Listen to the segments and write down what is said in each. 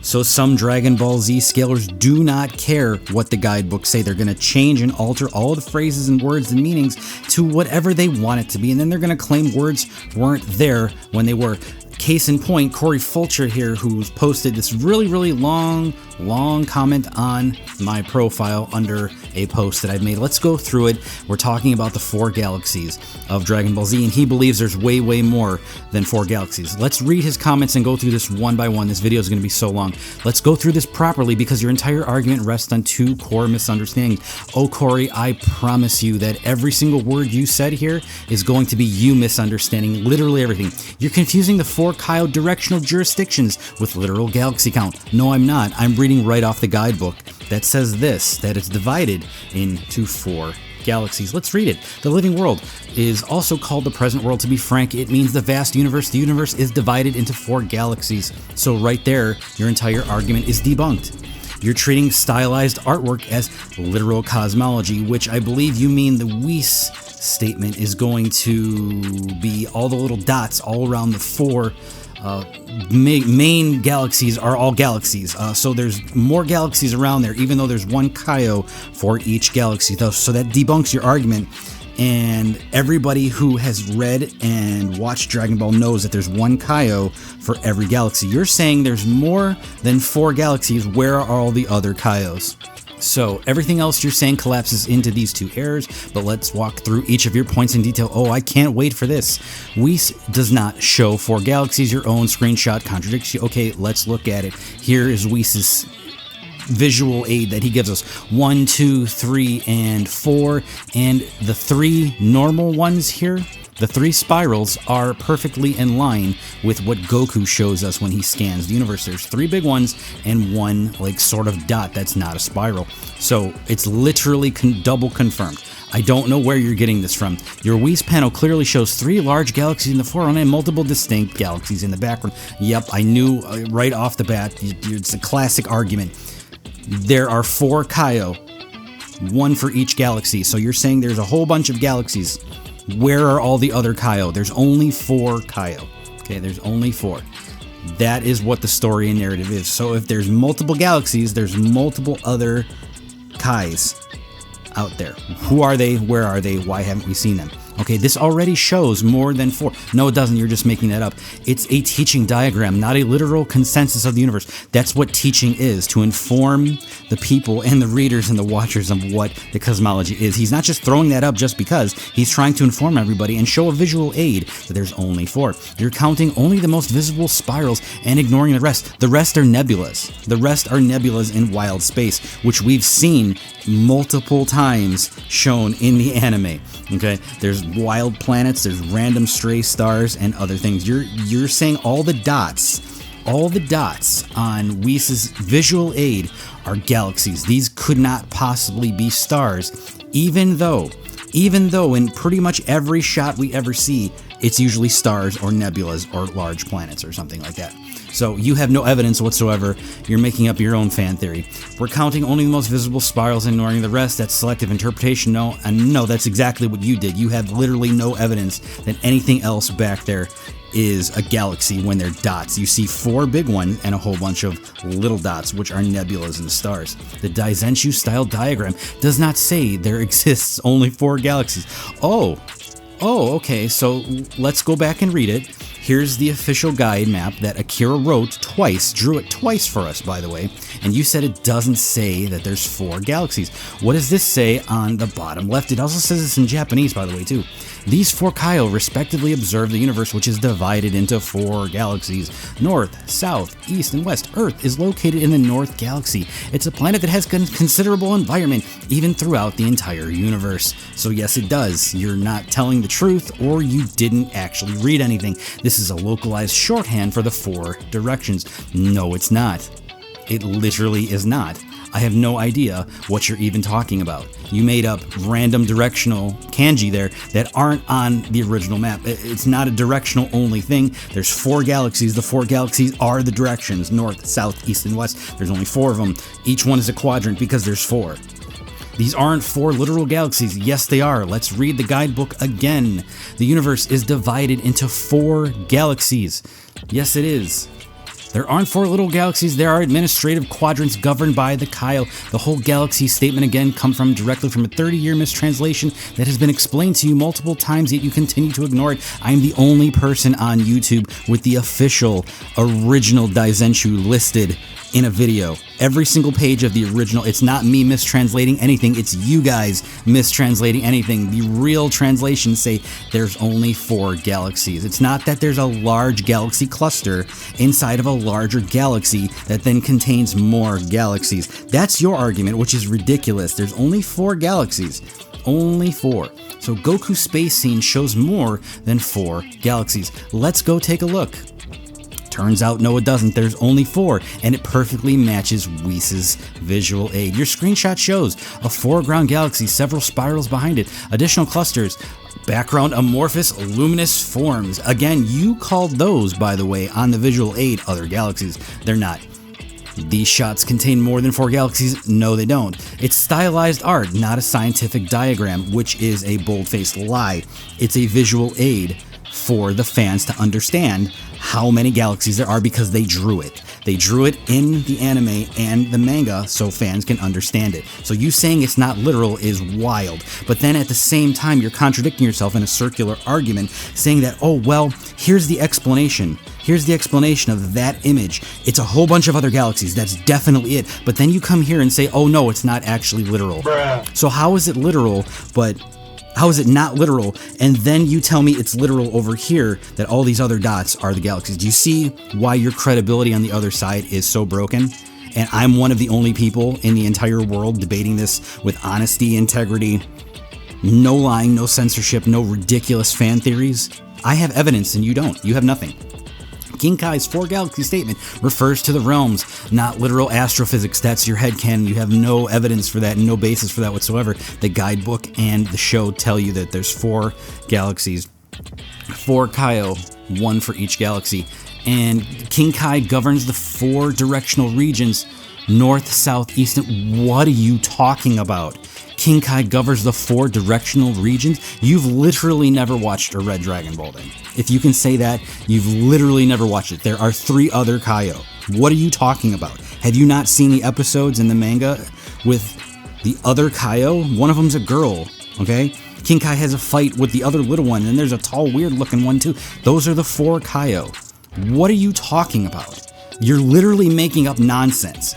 So some Dragon Ball Z scalers do not care what the guidebooks say. They're going to change and alter all the phrases and words and meanings to whatever they want it to be, and then they're going to claim words weren't there when they were. Case in point, Corey Fulcher here, who's posted this really long comment on my profile under a post that I've made. Let's go through it. We're talking about the 4 galaxies of Dragon Ball Z, and he believes there's way more than 4 galaxies. Let's read his comments and go through this one by one. This video is going to be so long. Let's go through this properly because your entire argument rests on 2 core misunderstandings. Oh, Corey, I promise you that every single word you said here is going to be you misunderstanding literally everything. You're confusing the 4 Kaio directional jurisdictions with literal galaxy count. No, I'm not. I'm reading right off the guidebook that says this, that it's divided into 4 galaxies. Let's read it. The living world is also called the present world. To be frank, it means the vast universe. The universe is divided into 4 galaxies. So right there, your entire argument is debunked. You're treating stylized artwork as literal cosmology, which I believe you mean the Weiss statement is going to be all the little dots all around the 4 main galaxies are all galaxies. So there's more galaxies around there, even though there's 1 Kaio for each galaxy. So that debunks your argument. And everybody who has read and watched Dragon Ball knows that there's 1 Kaio for every galaxy. You're saying there's more than 4 galaxies. Where are all the other Kaios? So everything else you're saying collapses into these 2 errors, but let's walk through each of your points in detail. Oh, I can't wait for this. Weiss does not show 4 galaxies. Your own screenshot contradicts you. Okay, let's look at it. Here is Weiss's visual aid that he gives us. 1, 2, 3, and 4, and the 3 normal ones here, the 3 spirals, are perfectly in line with what Goku shows us when he scans the universe. There's 3 big ones and 1 like sort of dot that's not a spiral. So it's literally double confirmed. I don't know where you're getting this from. Your Weiss panel clearly shows 3 large galaxies in the foreground and multiple distinct galaxies in the background. Yep, I knew right off the bat. It's a classic argument. There are 4 Kaio, 1 for each galaxy. So you're saying there's a whole bunch of galaxies. Where are all the other Kaio? There's only 4 Kaio. Okay, there's only 4. That is what the story and narrative is. So if there's multiple galaxies, there's multiple other Kais out there. Who are they? Where are they? Why haven't we seen them? Okay, this already shows more than 4. No, it doesn't. You're just making that up. It's a teaching diagram, not a literal consensus of the universe. That's what teaching is, to inform the people and the readers and the watchers of what the cosmology is. He's not just throwing that up just because. He's trying to inform everybody and show a visual aid that there's only 4. You're counting only the most visible spirals and ignoring the rest. The rest are nebulas. The rest are nebulas in wild space, which we've seen multiple times shown in the anime. Okay, there's wild planets, there's random stray stars, and other things. You're saying all the dots on Weiss's visual aid are galaxies. These could not possibly be stars, even though in pretty much every shot we ever see, it's usually stars or nebulas or large planets or something like that. So you have no evidence whatsoever. You're making up your own fan theory. We're counting only the most visible spirals and ignoring the rest. That's selective interpretation. No, and no, that's exactly what you did. You have literally no evidence that anything else back there is a galaxy when they're dots. You see 4 big ones and a whole bunch of little dots, which are nebulas and stars. The Daizenshu style diagram does not say there exists only 4 galaxies. Oh, okay, so let's go back and read it. Here's the official guide map that Akira wrote twice, drew it twice for us, by the way, and you said it doesn't say that there's 4 galaxies. What does this say on the bottom left? It also says this in Japanese, by the way, too. These 4 Kaio respectively observe the universe, which is divided into 4 galaxies. North, South, East, and West. Earth is located in the North Galaxy. It's a planet that has considerable environment, even throughout the entire universe. So yes, it does. You're not telling the truth, or you didn't actually read anything. This is a localized shorthand for the 4 directions. No, it's not. It literally is not. I have no idea what you're even talking about. You made up random directional kanji there that aren't on the original map. It's not a directional only thing. There's 4 galaxies. The 4 galaxies are the directions: north, south, east, and west. There's only 4 of them. Each one is a quadrant because there's 4. These aren't 4 literal galaxies. Yes, they are. Let's read the guidebook again. The universe is divided into 4 galaxies. Yes, it is. There aren't 4 little galaxies, there are administrative quadrants governed by the Kaio. The whole galaxy statement again come from directly from a 30-year mistranslation that has been explained to you multiple times, yet you continue to ignore it. I'm the only person on YouTube with the official original Daizenshu listed in a video. Every single page of the original, it's not me mistranslating anything, it's you guys mistranslating anything. The real translations say there's only 4 galaxies. It's not that there's a large galaxy cluster inside of a larger galaxy that then contains more galaxies. That's your argument, which is ridiculous. There's only 4 galaxies. Only 4. So Goku's space scene shows more than 4 galaxies. Let's go take a look. Turns out, no, it doesn't. There's only 4, and it perfectly matches Whis' visual aid. Your screenshot shows a foreground galaxy, several spirals behind it, additional clusters, background amorphous luminous forms. Again, you called those, by the way, on the visual aid other galaxies. They're not. These shots contain more than 4 galaxies. No, they don't. It's stylized art, not a scientific diagram, which is a bold-faced lie. It's a visual aid for the fans to understand how many galaxies there are because they drew it. They drew it in the anime and the manga so fans can understand it. So you saying it's not literal is wild. But then at the same time, you're contradicting yourself in a circular argument saying that, oh, well, here's the explanation. Here's the explanation of that image. It's a whole bunch of other galaxies. That's definitely it. But then you come here and say, oh, no, it's not actually literal. Bruh. So how is it literal, but how is it not literal? And then you tell me it's literal over here, that all these other dots are the galaxies. Do you see why your credibility on the other side is so broken? And I'm one of the only people in the entire world debating this with honesty, integrity, no lying, no censorship, no ridiculous fan theories. I have evidence and you don't. You have nothing. King Kai's 4-galaxy statement refers to the realms, not literal astrophysics. That's your headcanon. You have no evidence for that, no basis for that whatsoever. The guidebook and the show tell you that there's 4 galaxies, 4 Kaio, 1 for each galaxy. And King Kai governs the 4 directional regions, north, south, east, and what are you talking about? King Kai governs the 4 directional regions? You've literally never watched or read Dragon Ball then. If you can say that, you've literally never watched it. There are 3 other Kaio. What are you talking about? Have you not seen the episodes in the manga with the other Kaio? One of them's a girl, okay? King Kai has a fight with the other little one, and there's a tall, weird-looking one too. Those are the 4 Kaio. What are you talking about? You're literally making up nonsense.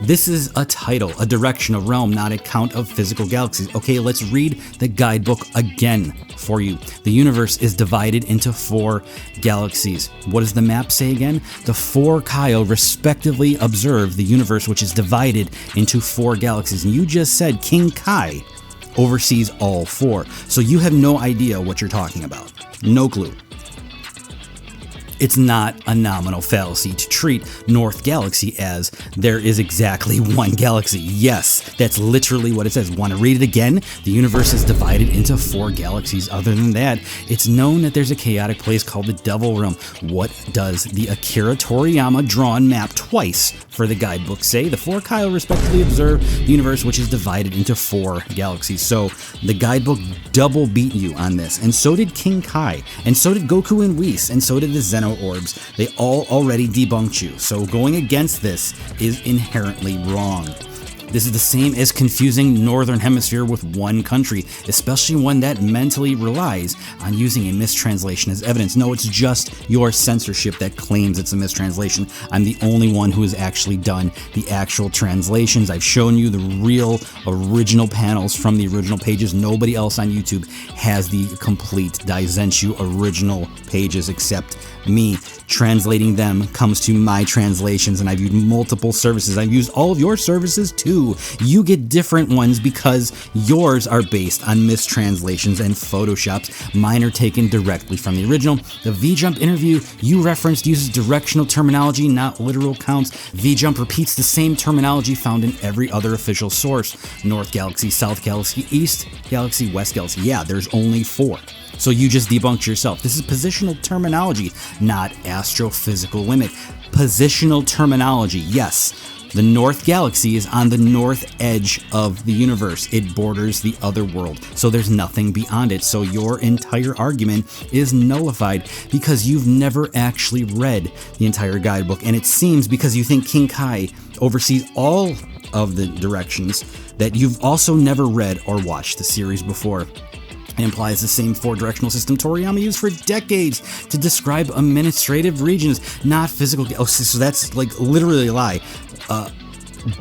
This is a title, a direction, a realm, not a count of physical galaxies. Okay, let's read the guidebook again for you. The universe is divided into 4 galaxies. What does the map say again? The 4 Kaio respectively observe the universe, which is divided into 4 galaxies. And you just said King Kai oversees all 4. So you have no idea what you're talking about. No clue. It's not a nominal fallacy to treat North Galaxy as there is exactly 1 galaxy. Yes, that's literally what it says. Want to read it again? The universe is divided into 4 galaxies. Other than that, it's known that there's a chaotic place called the Devil Realm. What does the Akira Toriyama drawn map twice for the guidebook say? The 4 Kaio respectively observe the universe, which is divided into 4 galaxies. So the guidebook double beat you on this, and so did King Kai, and so did Goku and Whis, and so did the Zeno orbs. They all already debunked you, so going against this is inherently wrong. This is the same as confusing Northern Hemisphere with one country, especially one that mentally relies on using a mistranslation as evidence. No, it's just your censorship that claims it's a mistranslation. I'm the only one who has actually done the actual translations. I've shown you the real original panels from the original pages. Nobody else on YouTube has the complete Daizenshu original pages except me. Translating them comes to my translations, and I've used multiple services. I've used all of your services too. You get different ones because yours are based on mistranslations and photoshops. Mine are taken directly from the original. The V-Jump interview you referenced uses directional terminology, not literal counts. V-Jump repeats the same terminology found in every other official source. North Galaxy, South Galaxy, East Galaxy, West Galaxy. Yeah, there's only 4. So you just debunked yourself. This is positional terminology, not astrophysical limit. Positional terminology, yes. The North Galaxy is on the north edge of the universe. It borders the other world, so there's nothing beyond it. So your entire argument is nullified because you've never actually read the entire guidebook. And it seems because you think King Kai oversees all of the directions that you've also never read or watched the series before. It implies the same four-directional system Toriyama used for decades to describe administrative regions, not physical. Oh, so that's like literally a lie.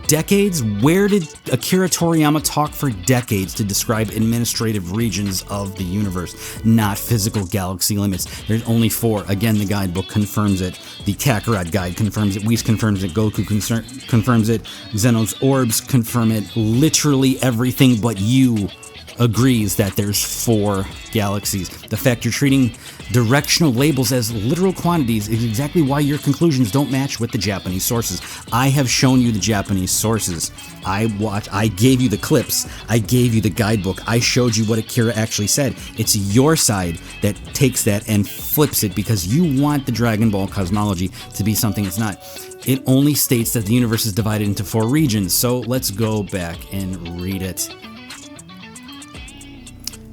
Decades? Where did Akira Toriyama talk for decades to describe administrative regions of the universe, not physical galaxy limits? There's only four. Again, the guidebook confirms it. The Kakarot guide confirms it. Whis confirms it. Goku confirms it. Xeno's orbs confirm it. Literally everything but you agrees that there's four galaxies. The fact you're treating directional labels as literal quantities is exactly why your conclusions don't match with the Japanese sources. I have shown you the Japanese sources. I gave you the clips. I gave you the guidebook. I showed you what Akira actually said. It's your side that takes that and flips it because you want the Dragon Ball cosmology to be something it's not. It only states that the universe is divided into four regions. So let's go back and read it.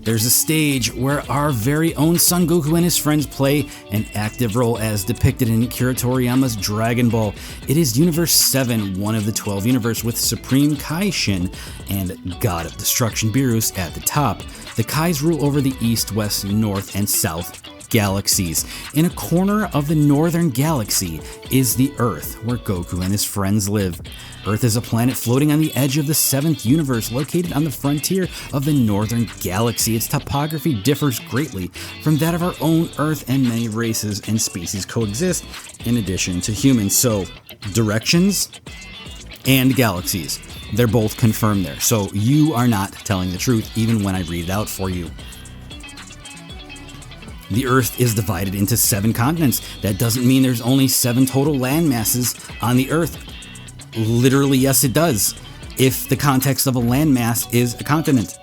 There's a stage where our very own Son Goku and his friends play an active role as depicted in Akira Toriyama's Dragon Ball. It is Universe 7, one of the 12 universe with Supreme Kai Shin and God of Destruction Beerus at the top. The Kais rule over the East, West, North, and South galaxies. In a corner of the Northern Galaxy is the Earth, where Goku and his friends live. Earth is a planet floating on the edge of the 7th universe, located on the frontier of the Northern Galaxy. Its topography differs greatly from that of our own Earth, and many races and species coexist in addition to humans. So, directions and galaxies, they're both confirmed there. So you are not telling the truth, even when I read it out for you. The Earth is divided into 7 continents. That doesn't mean there's only 7 total land masses on the Earth. Literally, yes, it does. If the context of a landmass is a continent,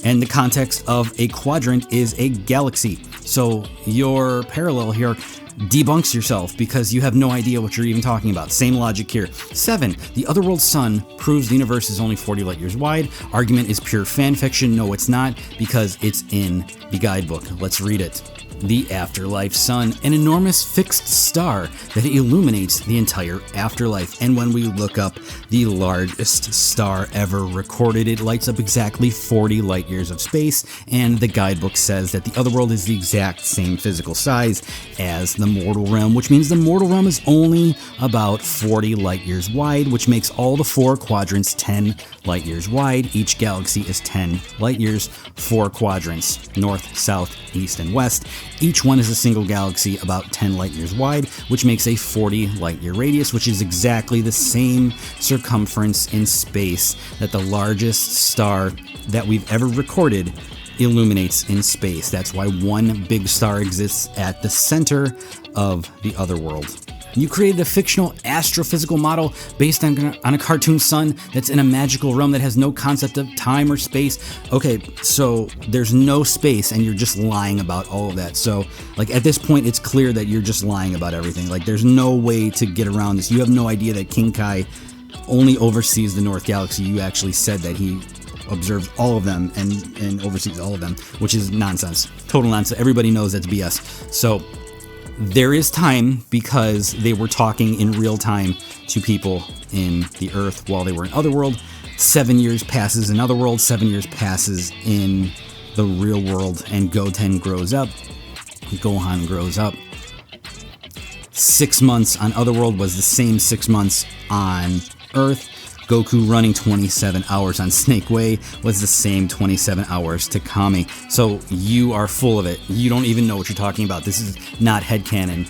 and the context of a quadrant is a galaxy. So your parallel here debunks yourself because you have no idea what you're even talking about. Same logic here. 7. The Otherworld Sun proves the universe is only 40 light years wide. Argument is pure fan fiction. No, it's not, because it's in the guidebook. Let's read it. The Afterlife Sun, an enormous fixed star that illuminates the entire afterlife. And when we look up the largest star ever recorded, it lights up exactly 40 light years of space, and the guidebook says that the Otherworld is the exact same physical size as the Mortal Realm, which means the Mortal Realm is only about 40 light years wide, which makes all the 4 quadrants 10 light years wide. Each galaxy is 10 light years, 4 quadrants, north, south, east, and west. Each one is a single galaxy about 10 light years wide, which makes a 40 light year radius, which is exactly the same circumference in space that the largest star that we've ever recorded illuminates in space. That's why one big star exists at the center of the Otherworld. You created a fictional astrophysical model based on a cartoon sun that's in a magical realm that has no concept of time or space. Okay, so there's no space and you're just lying about all of that. So, like, at this point, it's clear that you're just lying about everything. Like, there's no way to get around this. You have no idea that King Kai only oversees the North Galaxy. You actually said that he observes all of them and oversees all of them, which is nonsense. Total nonsense. Everybody knows that's BS. So, there is time because they were talking in real time to people in the Earth while they were in Otherworld. 7 years passes in Otherworld, 7 years passes in the real world, and Goten grows up. Gohan grows up. 6 months on Otherworld was the same 6 months on Earth. Goku running 27 hours on Snake Way was the same 27 hours to Kami. So you are full of it. You don't even know what you're talking about. This is not headcanon.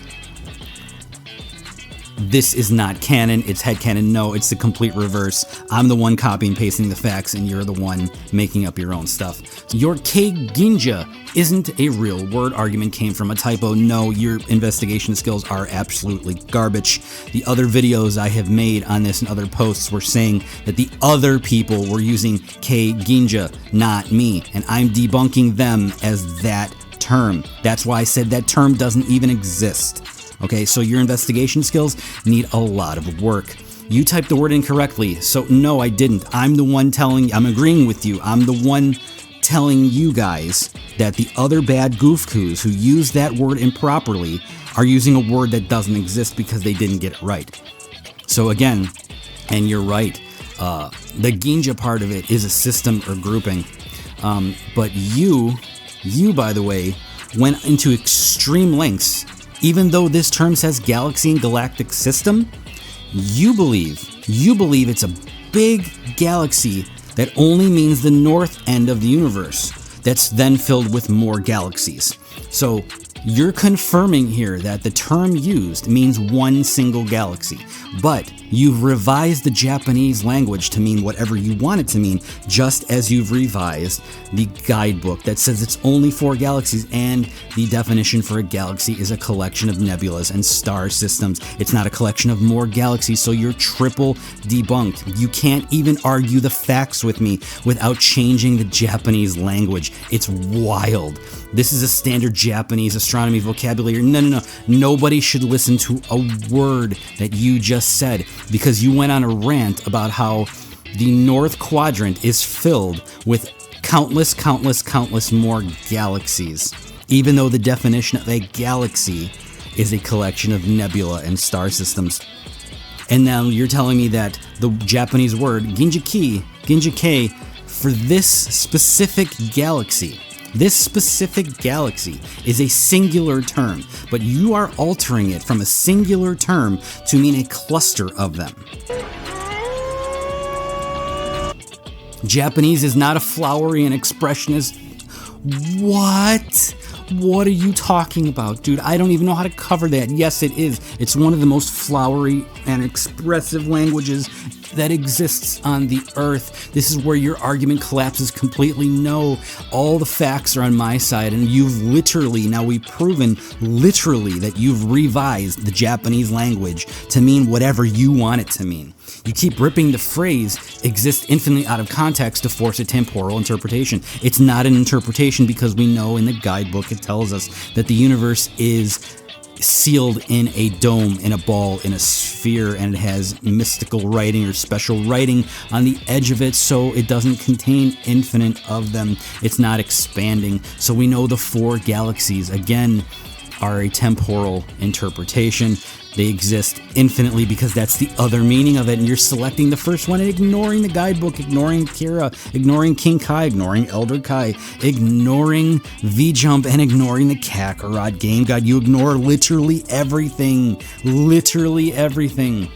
This is not canon, it's headcanon. No, it's the complete reverse. I'm the one copying and pasting the facts, and you're the one making up your own stuff. Your K-Ginja isn't a real word. Argument came from a typo. No, your investigation skills are absolutely garbage. The other videos I have made on this and other posts were saying that the other people were using K-Ginja, not me, and I'm debunking them as that term. That's why I said that term doesn't even exist. Okay, so your investigation skills need a lot of work. You typed the word incorrectly, so no, I didn't. I'm the one I'm agreeing with you. I'm the one telling you guys that the other bad goofcoos who use that word improperly are using a word that doesn't exist because they didn't get it right. So again, and you're right, the Ginja part of it is a system or grouping. But you, by the way, went into extreme lengths. Even though this term says galaxy and galactic system, you believe it's a big galaxy that only means the north end of the universe that's then filled with more galaxies. So you're confirming here that the term used means one single galaxy, but you've revised the Japanese language to mean whatever you want it to mean, just as you've revised the guidebook that says it's only 4 galaxies, and the definition for a galaxy is a collection of nebulas and star systems. It's not a collection of more galaxies, so you're triple debunked. You can't even argue the facts with me without changing the Japanese language. It's wild. This is a standard Japanese astronomy vocabulary. No. Nobody should listen to a word that you just said, because you went on a rant about how the North Quadrant is filled with countless more galaxies, even though the definition of a galaxy is a collection of nebula and star systems. And now you're telling me that the Japanese word Ginja-kei for this specific galaxy is a singular term, but you are altering it from a singular term to mean a cluster of them. Japanese is not a flowery and expressionist. What? What are you talking about, dude? I don't even know how to cover that. Yes, it is. It's one of the most flowery and expressive languages that exists on the earth. This is where your argument collapses completely. No, all the facts are on my side, and you've we've proven literally that you've revised the Japanese language to mean whatever you want it to mean. You keep ripping the phrase exists infinitely out of context to force a temporal interpretation. It's not an interpretation because we know in the guidebook it tells us that the universe is sealed in a dome, in a ball, in a sphere, and it has mystical writing or special writing on the edge of it, so it doesn't contain infinite of them. It's not expanding. So we know the 4 galaxies, again, are a temporal interpretation. They exist infinitely because that's the other meaning of it, and you're selecting the first one and ignoring the guidebook, ignoring Kira, ignoring King Kai, ignoring Elder Kai, ignoring V-Jump, and ignoring the Kakarot Game Guide. You ignore literally everything. Literally everything.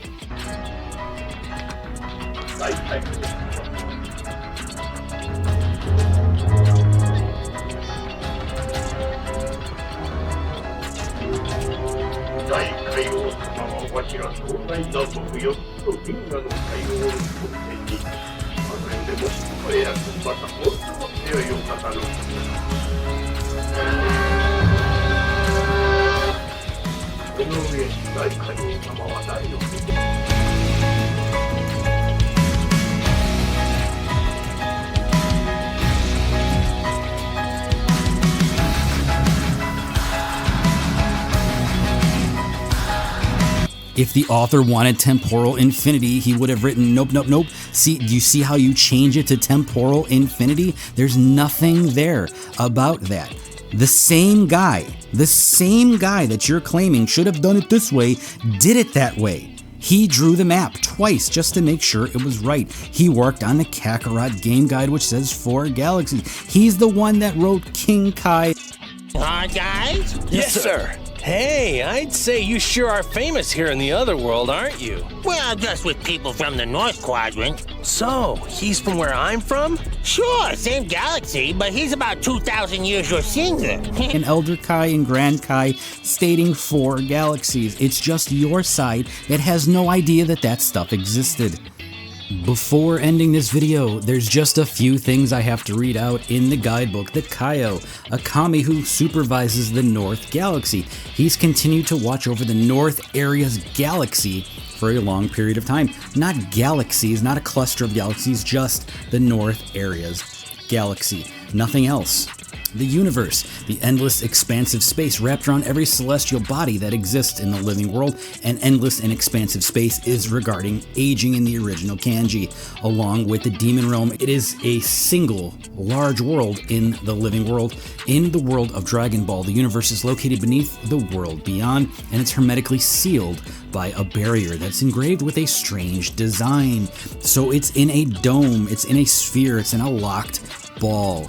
If the author wanted temporal infinity, he would have written nope. See, do you see how you change it to temporal infinity? There's nothing there about that. The same guy that you're claiming should have done it this way, did it that way. He drew the map twice just to make sure it was right. He worked on the Kakarot Game Guide, which says 4 galaxies. He's the one that wrote King Kai. Hi, guys? Yes, sir. Hey, I'd say you sure are famous here in the other world, aren't you? Well, just with people from the North Quadrant. So, he's from where I'm from? Sure, same galaxy, but he's about 2,000 years your senior. And Elder Kai and Grand Kai stating 4 galaxies. It's just your side that has no idea that that stuff existed. Before ending this video, there's just a few things I have to read out in the guidebook. The Kaio, a kami who supervises the North Galaxy. He's continued to watch over the North Area's galaxy for a long period of time. Not galaxies, not a cluster of galaxies, just the North Area's galaxy. Nothing else. The universe, the endless expansive space wrapped around every celestial body that exists in the living world, and endless and expansive space is regarding aging in the original kanji. Along with the demon realm, it is a single large world in the living world. In the world of Dragon Ball, the universe is located beneath the world beyond, and it's hermetically sealed by a barrier that's engraved with a strange design. So it's in a dome, it's in a sphere, it's in a locked ball.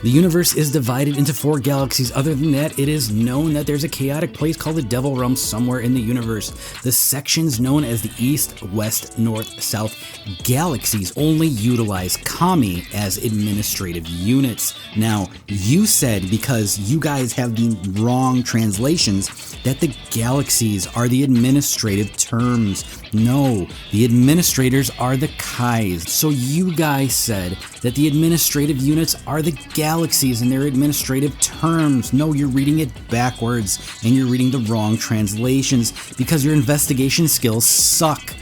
The universe is divided into 4 galaxies. Other than that, it is known that there's a chaotic place called the Devil Realm somewhere in the universe. The sections known as the East, West, North, South galaxies only utilize Kami as administrative units. Now, you said, because you guys have the wrong translations, that the galaxies are the administrative terms. No, the administrators are the Kais. So you guys said that the administrative units are the galaxies and their administrative terms. No, you're reading it backwards and you're reading the wrong translations because your investigation skills suck.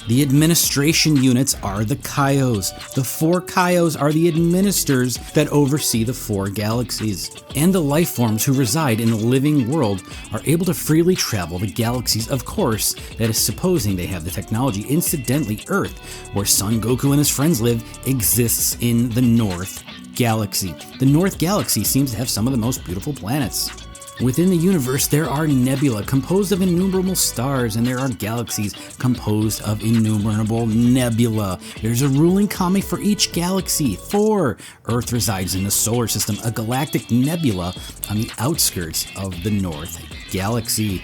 The administration units are the Kaios. The 4 Kaios are the administrators that oversee the 4 galaxies. And the life forms who reside in the living world are able to freely travel the galaxies. Of course, that is supposing they have the technology. Incidentally, Earth, where Son Goku and his friends live, exists in the North Galaxy. The North Galaxy seems to have some of the most beautiful planets. Within the universe, there are nebula composed of innumerable stars, and there are galaxies composed of innumerable nebula. There's a ruling kami for each galaxy. 4. Earth resides in the solar system, a galactic nebula on the outskirts of the North Galaxy.